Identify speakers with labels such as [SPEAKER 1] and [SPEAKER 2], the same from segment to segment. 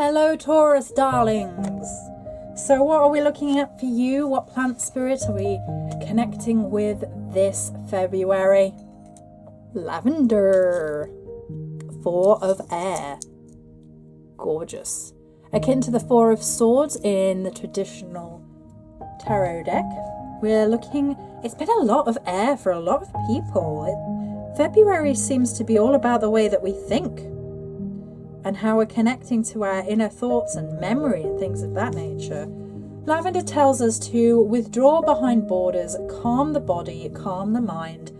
[SPEAKER 1] Hello Taurus darlings. So what are we looking at for you? What plant spirit are we connecting with this February? Lavender. 4 of air. Gorgeous. Akin to the 4 of swords in the traditional tarot deck. We're looking, it's been a lot of air for a lot of people. February seems to be all about the way that we think and how we're connecting to our inner thoughts and memory and things of that nature. Lavender tells us to withdraw behind borders, calm the body, calm the mind,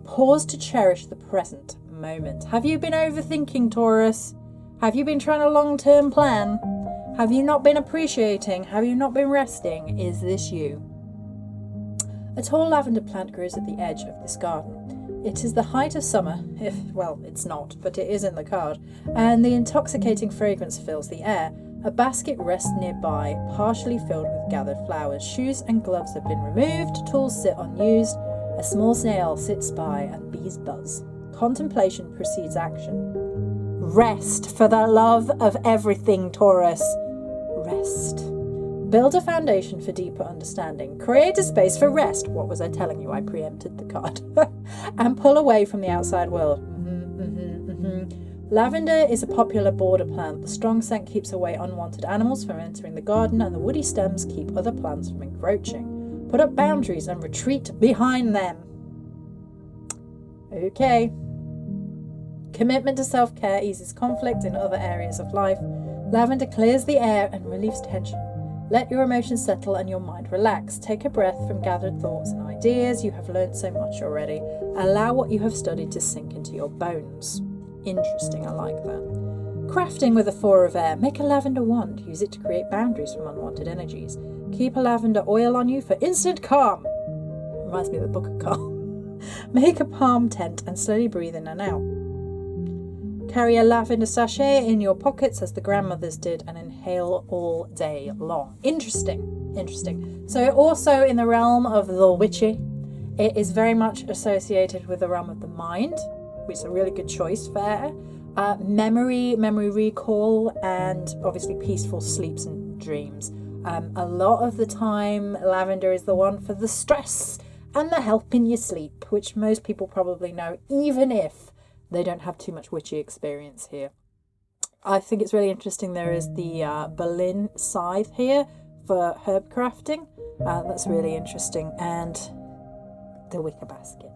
[SPEAKER 1] pause to cherish the present moment. Have you been overthinking, Taurus? Have you been trying a long-term plan? Have you not been appreciating? Have you not been resting? Is this you? A tall lavender plant grows at the edge of this garden. It is the height of summer, well, it's not, but it is in the card, and the intoxicating fragrance fills the air. A basket rests nearby, partially filled with gathered flowers. Shoes and gloves have been removed, tools sit unused, a small snail sits by, and bees buzz. Contemplation precedes action. Rest for the love of everything, Taurus. Rest. Build a foundation for deeper understanding. Create a space for rest. What was I telling you? I preempted the card. And pull away from the outside world. Lavender is a popular border plant. The strong scent keeps away unwanted animals from entering the garden, and the woody stems keep other plants from encroaching. Put up boundaries and retreat behind them. Okay. Commitment to self-care eases conflict in other areas of life. Lavender clears the air and relieves tension. Let your emotions settle and your mind relax. Take a breath from gathered thoughts and ideas. You have learned so much already. Allow what you have studied to sink into your bones. Interesting, I like that. Crafting with a 4 of air. Make a lavender wand. Use it to create boundaries from unwanted energies. Keep a lavender oil on you for instant calm. Reminds me of the Book of Calm. Make a palm tent and slowly breathe in and out. Carry a lavender sachet in your pockets as the grandmothers did and inhale all day long. Interesting. So also in the realm of the witchy, it is very much associated with the realm of the mind, which is a really good choice for air. Memory recall, and obviously peaceful sleeps and dreams. A lot of the time, lavender is the one for the stress and the help in your sleep, which most people probably know, even if they don't have too much witchy experience here. I think it's really interesting. There is the Berlin scythe here for herb crafting. That's really interesting. And the wicker basket.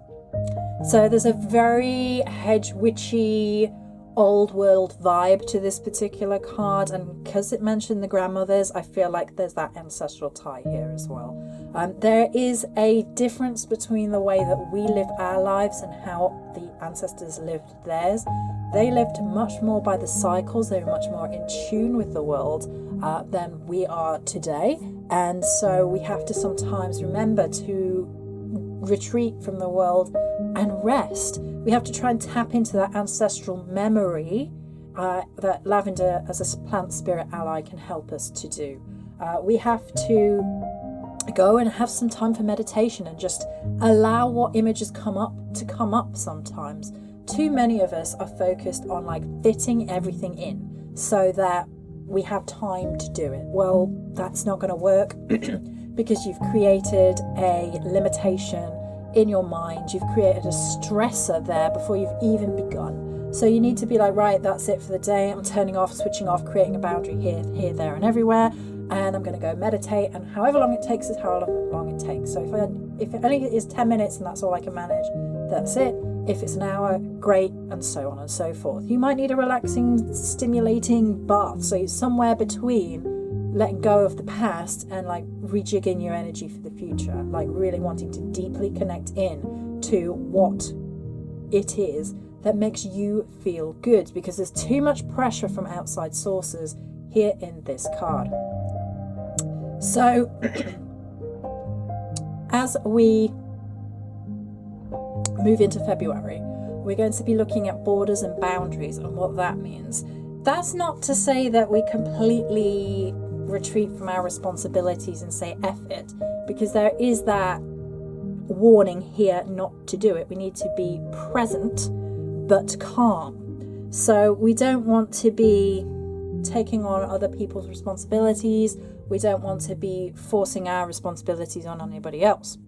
[SPEAKER 1] So there's a very hedge witchy, old world vibe to this particular card. And because it mentioned the grandmothers, I feel like there's that ancestral tie here as well. There is a difference between the way that we live our lives and how the ancestors lived theirs. They lived much more by the cycles. They were much more in tune with the world than we are today. And so we have to sometimes remember to retreat from the world and rest. We have to try and tap into that ancestral memory that lavender as a plant spirit ally can help us to do. We have to go and have some time for meditation and just allow what images come up sometimes. Too many of us are focused on like fitting everything in so that we have time to do it. Well, that's not going to work because you've created a limitation in your mind. You've created a stressor there before you've even begun. So you need to be like, right, that's it for the day. I'm turning off, switching off, creating a boundary here, there, and everywhere. And I'm going to go meditate, and however long it takes is how long it takes. So if it only is 10 minutes and that's all I can manage, that's it. If it's an hour, great, and so on and so forth. You might need a relaxing, stimulating bath. So it's somewhere between letting go of the past and like rejigging your energy for the future, like really wanting to deeply connect in to what it is that makes you feel good, because there's too much pressure from outside sources here in this card. So as we move into February, we're going to be looking at borders and boundaries and what that means. That's not to say that we completely retreat from our responsibilities and say F it, because there is that warning here not to do it. We need to be present but calm. So we don't want to be taking on other people's responsibilities. We don't want to be forcing our responsibilities on anybody else.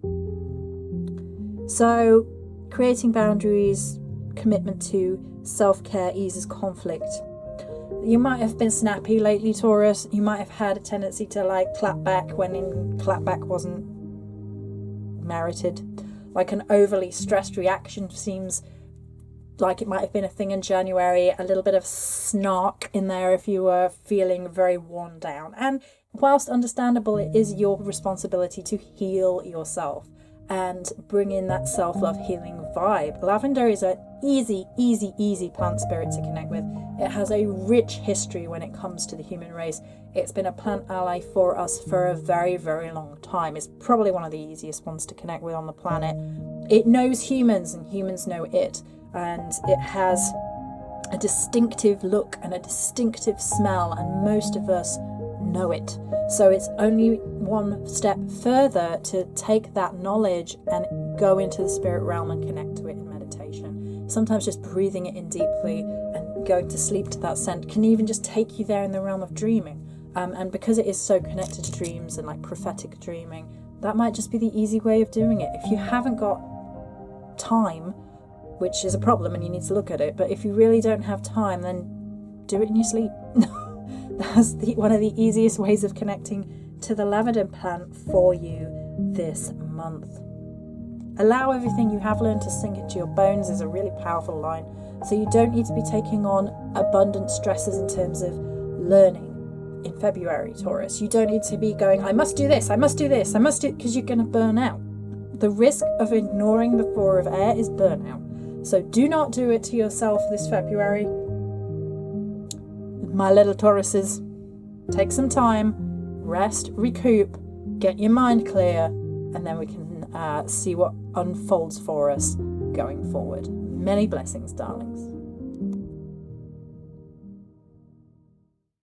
[SPEAKER 1] So creating boundaries, commitment to self-care eases conflict. You might have been snappy lately, Taurus. You might have had a tendency to like clap back when clapback wasn't merited. Like an overly stressed reaction seems like it might have been a thing in January. A little bit of snark in there if you were feeling very worn down. And whilst understandable, it is your responsibility to heal yourself and bring in that self-love healing vibe. Lavender is an easy plant spirit to connect with. It has a rich history when it comes to the human race. It's been a plant ally for us for a very, very long time. It's probably one of the easiest ones to connect with on the planet. It knows humans and humans know it. And it has a distinctive look and a distinctive smell, and most of us know it. So it's only one step further to take that knowledge and go into the spirit realm and connect to it in meditation. Sometimes just breathing it in deeply and going to sleep to that scent can even just take you there in the realm of dreaming. And because it is so connected to dreams and like prophetic dreaming, that might just be the easy way of doing it. If you haven't got time, which is a problem and you need to look at it, but if you really don't have time, then do it in your sleep. That's one of the easiest ways of connecting to the lavender plant for you this month. Allow everything you have learned to sink into your bones is a really powerful line. So you don't need to be taking on abundant stresses in terms of learning in February, Taurus. You don't need to be going, I must do this, because you're going to burn out. The risk of ignoring the 4 of air is burnout. So do not do it to yourself this February. My little Tauruses, take some time, rest, recoup, get your mind clear, and then we can see what unfolds for us going forward. Many blessings, darlings.